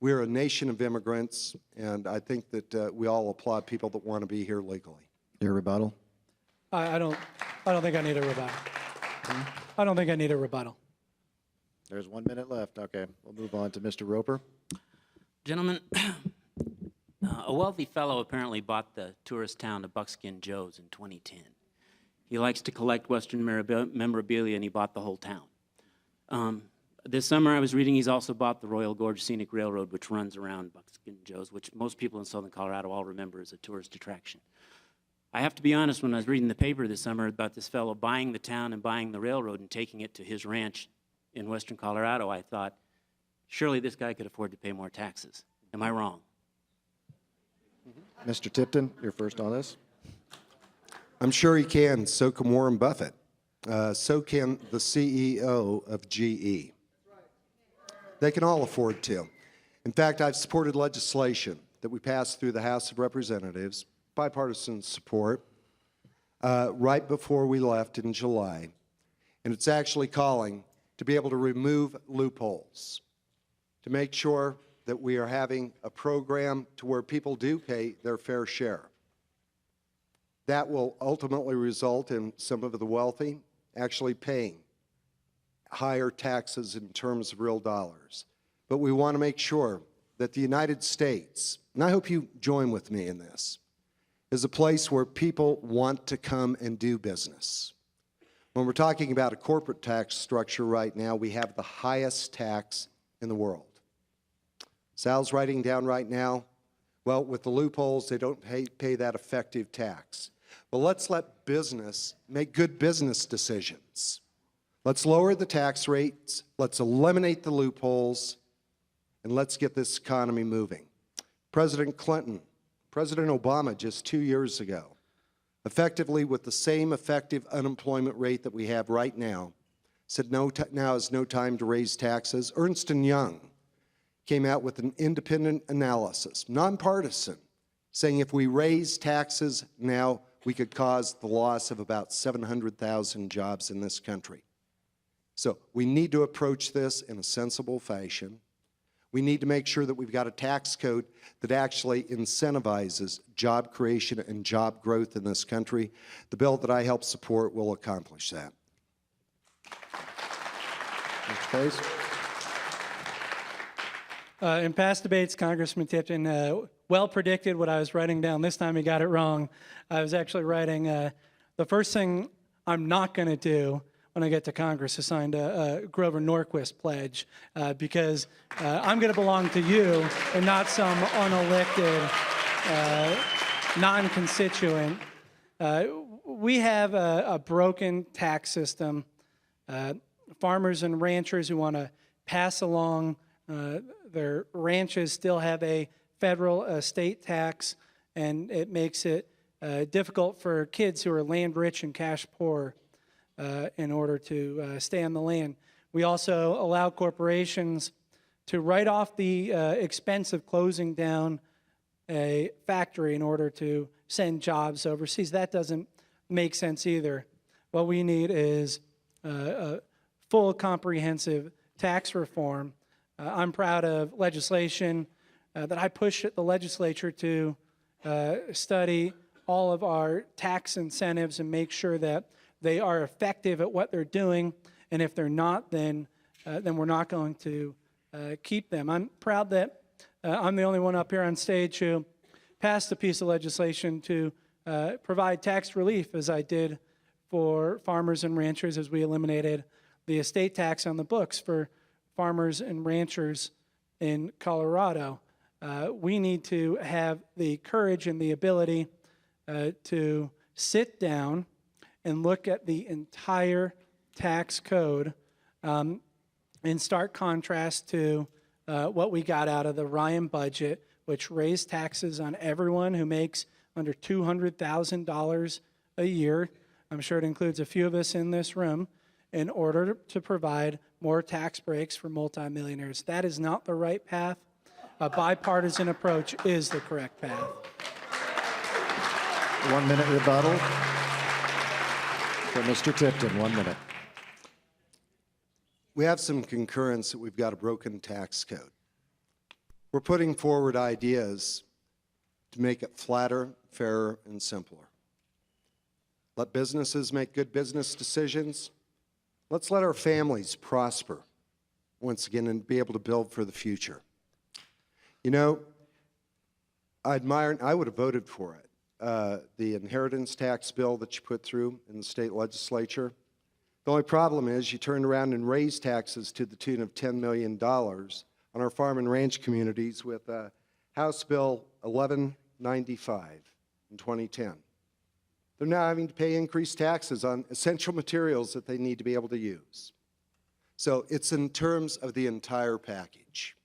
We're a nation of immigrants, and I think that we all applaud people that want to be here legally. Your rebuttal? I don't think I need a rebuttal. I don't think I need a rebuttal. There's 1 minute left. Okay, we'll move on to Mr. Roper. Gentlemen, a wealthy fellow apparently bought the tourist town of Buckskin Joe's in 2010. He likes to collect Western memorabilia, and he bought the whole town. This summer I was reading he's also bought the Royal Gorge Scenic Railroad, which runs around Buckskin Joe's, which most people in southern Colorado all remember as a tourist attraction. I have to be honest, when I was reading the paper this summer about this fellow buying the town and buying the railroad and taking it to his ranch in western Colorado, I thought, surely this guy could afford to pay more taxes. Am I wrong? Mr. Tipton, you're first on this. I'm sure he can. So can Warren Buffett. So can the CEO of GE. They can all afford to. In fact, I've supported legislation that we passed through the House of Representatives, bipartisan support, right before we left in July. And it's actually calling to be able to remove loopholes, to make sure that we are having a program to where people do pay their fair share. That will ultimately result in some of the wealthy actually paying higher taxes in terms of real dollars. But we want to make sure that the United States, and I hope you join with me in this, is a place where people want to come and do business. When we're talking about a corporate tax structure right now, we have the highest tax in the world. Sal's writing down right now, well, with the loopholes, they don't pay that effective tax. Well, let's let business make good business decisions. Let's lower the tax rates, let's eliminate the loopholes, and let's get this economy moving. President Clinton, President Obama just 2 years ago, effectively with the same effective unemployment rate that we have right now, said now is no time to raise taxes. Ernst & Young came out with an independent analysis, nonpartisan, saying if we raise taxes now, we could cause the loss of about 700,000 jobs in this country. So we need to approach this in a sensible fashion. We need to make sure that we've got a tax code that actually incentivizes job creation and job growth in this country. The bill that I help support will accomplish that. Mr. Pace. In past debates, Congressman Tipton well predicted what I was writing down. This time he got it wrong. I was actually writing, the first thing I'm not going to do when I get to Congress is sign a Grover Norquist pledge because I'm going to belong to you and not some unelected non-constituent. We have a broken tax system. Farmers and ranchers who want to pass along their ranches still have a federal estate tax, and it makes it difficult for kids who are land rich and cash poor in order to stay on the land. We also allow corporations to write off the expense of closing down a factory in order to send jobs overseas. That doesn't make sense either. What we need is a full comprehensive tax reform. I'm proud of legislation that I push the legislature to study all of our tax incentives and make sure that they are effective at what they're doing, and if they're not, then we're not going to keep them. I'm proud that I'm the only one up here on stage who passed a piece of legislation to provide tax relief, as I did for farmers and ranchers, as we eliminated the estate tax on the books for farmers and ranchers in Colorado. We need to have the courage and the ability to sit down and look at the entire tax code in stark contrast to what we got out of the Ryan budget, which raised taxes on everyone who makes under $200,000 a year. I'm sure it includes a few of us in this room, in order to provide more tax breaks for multimillionaires. That is not the right path. A bipartisan approach is the correct path. 1 minute rebuttal for Mr. Tipton. 1 minute. We have some concurrence that we've got a broken tax code. We're putting forward ideas to make it flatter, fairer, and simpler. Let businesses make good business decisions. Let's let our families prosper once again and be able to build for the future. You know, I admire, and I would have voted for it, the inheritance tax bill that you put through in the state legislature. The only problem is you turned around and raised taxes to the tune of $10 million on our farm and ranch communities with House Bill 1195 in 2010. They're now having to pay increased taxes on essential materials that they need to be able to use. So it's in terms of the entire package.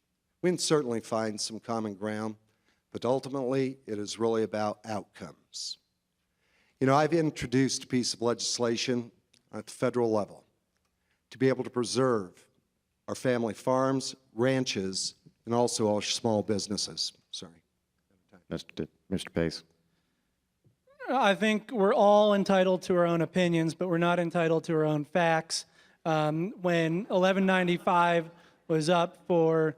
We can certainly find some common ground, but ultimately it is really about outcomes. You know, I've introduced a piece of legislation at the federal level to be able to preserve our family farms, ranches, and also our small businesses. Sorry. Mr. Pace. I think we're all entitled to our own opinions, but we're not entitled to our own facts. When 1195 was up for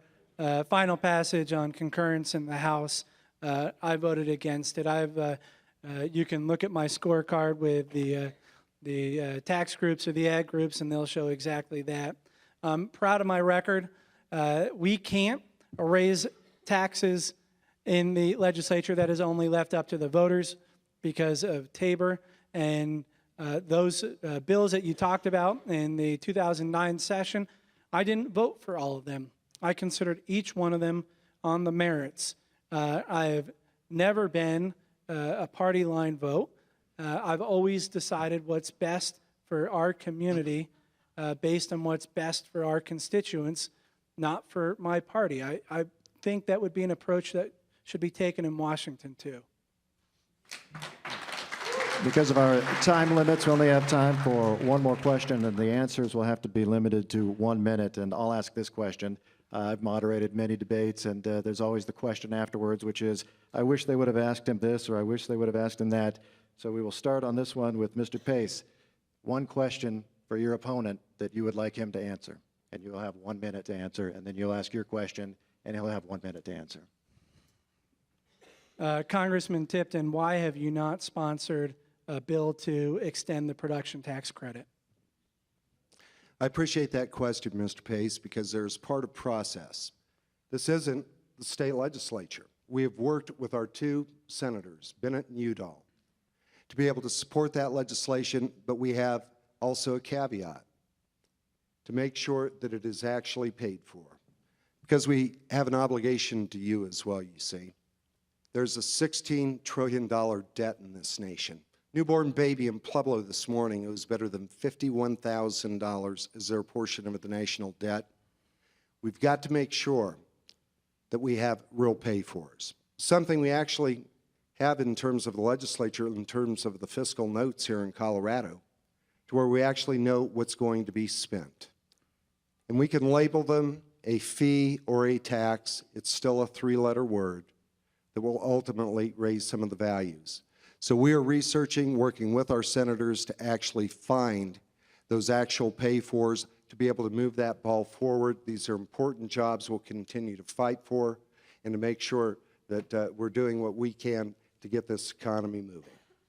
final passage on concurrence in the House, I voted against it. You can look at my scorecard with the tax groups or the ag groups, and they'll show exactly that. I'm proud of my record. We can't raise taxes in the legislature. That is only left up to the voters because of Tabor. And those bills that you talked about in the 2009 session, I didn't vote for all of them. I considered each one of them on the merits. I have never been a party line vote. I've always decided what's best for our community based on what's best for our constituents, not for my party. I think that would be an approach that should be taken in Washington, too. Because of our time limits, we only have time for one more question, and the answers will have to be limited to 1 minute. And I'll ask this question. I've moderated many debates, and there's always the question afterwards, which is, I wish they would have asked him this, or I wish they would have asked him that. So we will start on this one with Mr. Pace. One question for your opponent that you would like him to answer. And you'll have 1 minute to answer, and then you'll ask your question, and he'll have 1 minute to answer. Congressman Tipton, why have you not sponsored a bill to extend the production tax credit? I appreciate that question, Mr. Pace, because there's part of process. This isn't the state legislature. We have worked with our two senators, Bennett and Udall, to be able to support that legislation, but we have also a caveat to make sure that it is actually paid for, because we have an obligation to you as well, you see. There's a $16 trillion debt in this nation. Newborn baby in Pueblo this morning, it was better than $51,000 as their portion of the national debt. We've got to make sure that we have real pay-fors. Something we actually have in terms of the legislature, in terms of the fiscal notes here in Colorado, to where we actually know what's going to be spent. And we can label them a fee or a tax. It's still a three-letter word that will ultimately raise some of the values. So we are researching, working with our senators to actually find those actual pay-fors to be able to move that ball forward. These are important jobs we'll continue to fight for, and to make sure that we're doing what we can to get this economy moving.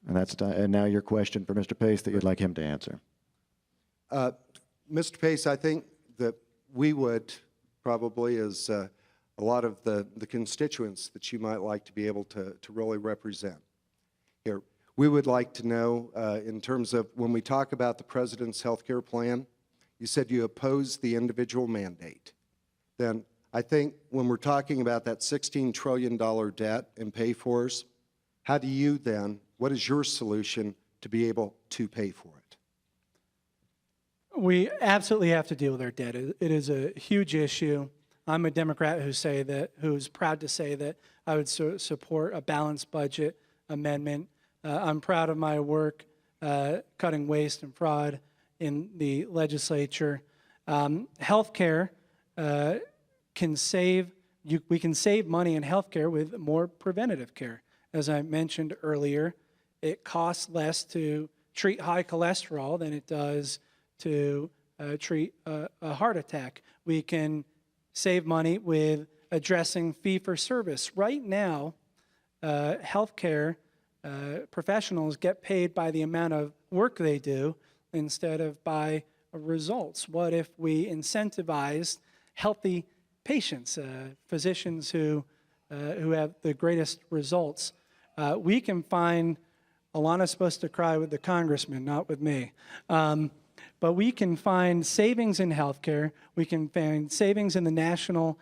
And now your question for Mr. Pace that you'd like him to answer. Mr. Pace, I think that we would probably, as a lot of the constituents that you might like to be able to really represent here, we would like to know in terms of when we talk about the President's health care plan, you said you oppose the individual mandate. Then I think when we're talking about that $16 trillion debt and pay-fors, how do you then, what is your solution to be able to pay for it? We absolutely have to deal with our debt. It is a huge issue. I'm a Democrat who's proud to say that I would support a balanced budget amendment. I'm proud of my work cutting waste and fraud in the legislature. Healthcare can save. We can save money in healthcare with more preventative care. As I mentioned earlier, it costs less to treat high cholesterol than it does to treat a heart attack. We can save money with addressing fee-for-service. Right now, healthcare professionals get paid by the amount of work they do instead of by results. What if we incentivized healthy patients, physicians who have the greatest results? We can find, Alana's supposed to cry with the congressman, not with me. But we can find savings in healthcare, we can find savings in the national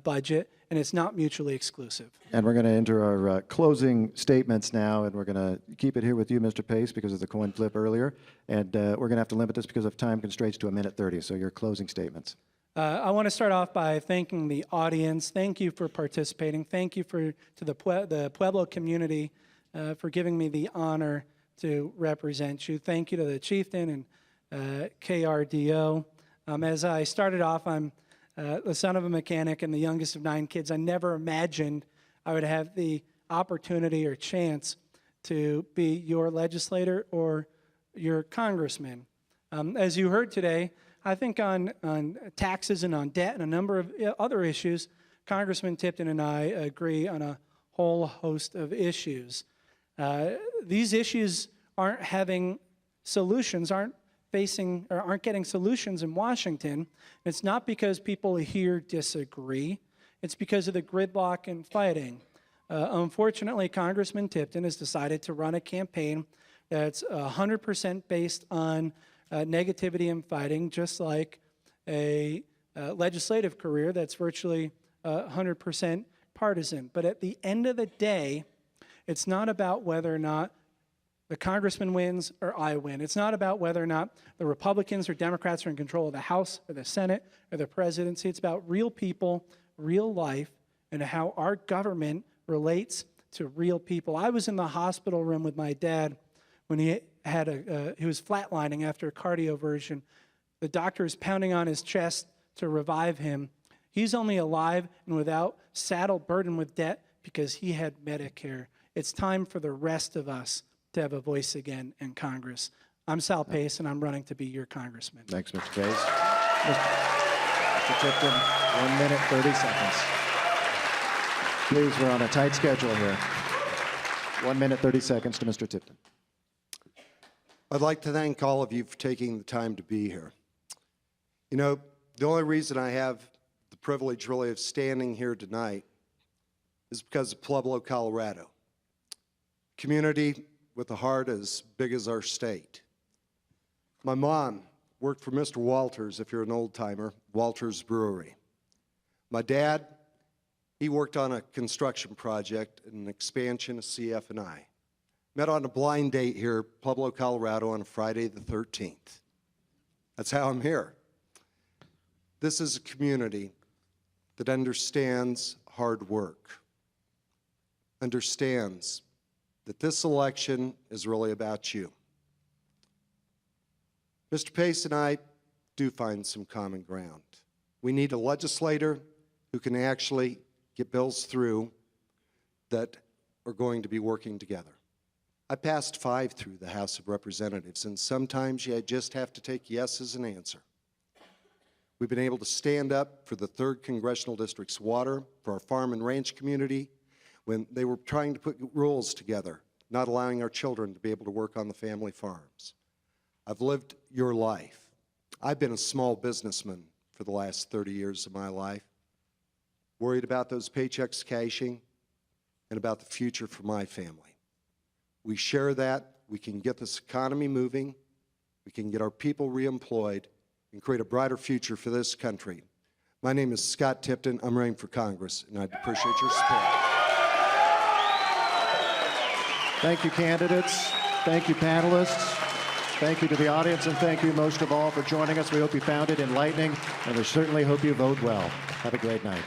budget, and it's not mutually exclusive. And we're going to enter our closing statements now, and we're going to keep it here with you, Mr. Pace, because of the coin flip earlier. And we're going to have to limit this because of time constraints to 1:30. So your closing statements. I want to start off by thanking the audience. Thank you for participating. Thank you to the Pueblo community for giving me the honor to represent you. Thank you to the Chieftain and KRDO. As I started off, I'm the son of a mechanic and the youngest of 9 kids. I never imagined I would have the opportunity or chance to be your legislator or your congressman. As you heard today, I think on taxes and on debt and a number of other issues, Congressman Tipton and I agree on a whole host of issues. These issues aren't having solutions, aren't getting solutions in Washington. It's not because people here disagree. It's because of the gridlock and fighting. Unfortunately, Congressman Tipton has decided to run a campaign that's 100% based on negativity and fighting, just like a legislative career that's virtually 100% partisan. But at the end of the day, it's not about whether or not the congressman wins or I win. It's not about whether or not the Republicans or Democrats are in control of the House or the Senate or the presidency. It's about real people, real life, and how our government relates to real people. I was in the hospital room with my dad when he was flatlining after a cardioversion. The doctor is pounding on his chest to revive him. He's only alive and without saddle burdened with debt because he had Medicare. It's time for the rest of us to have a voice again in Congress. I'm Sal Pace, and I'm running to be your congressman. Thanks, Mr. Pace. Mr. Tipton, 1:30. Please, we're on a tight schedule here. 1:30 to Mr. Tipton. I'd like to thank all of you for taking the time to be here. You know, the only reason I have the privilege really of standing here tonight is because of Pueblo, Colorado. Community with a heart as big as our state. My mom worked for Mr. Walters, if you're an old-timer, Walters Brewery. My dad, he worked on a construction project, an expansion of CF&I. Met on a blind date here, Pueblo, Colorado, on Friday the 13th. That's how I'm here. This is a community that understands hard work, understands that this election is really about you. Mr. Pace and I do find some common ground. We need a legislator who can actually get bills through that are going to be working together. I passed 5 through the House of Representatives, and sometimes you just have to take yes as an answer. We've been able to stand up for the 3rd Congressional District's water, for our farm and ranch community, when they were trying to put rules together, not allowing our children to be able to work on the family farms. I've lived your life. I've been a small businessman for the last 30 years of my life, worried about those paychecks cashing and about the future for my family. We share that. We can get this economy moving. We can get our people reemployed and create a brighter future for this country. My name is Scott Tipton. I'm running for Congress, and I'd appreciate your support. Thank you, candidates. Thank you, panelists. Thank you to the audience, and thank you most of all for joining us. We hope you found it enlightening, and we certainly hope you vote well. Have a great night.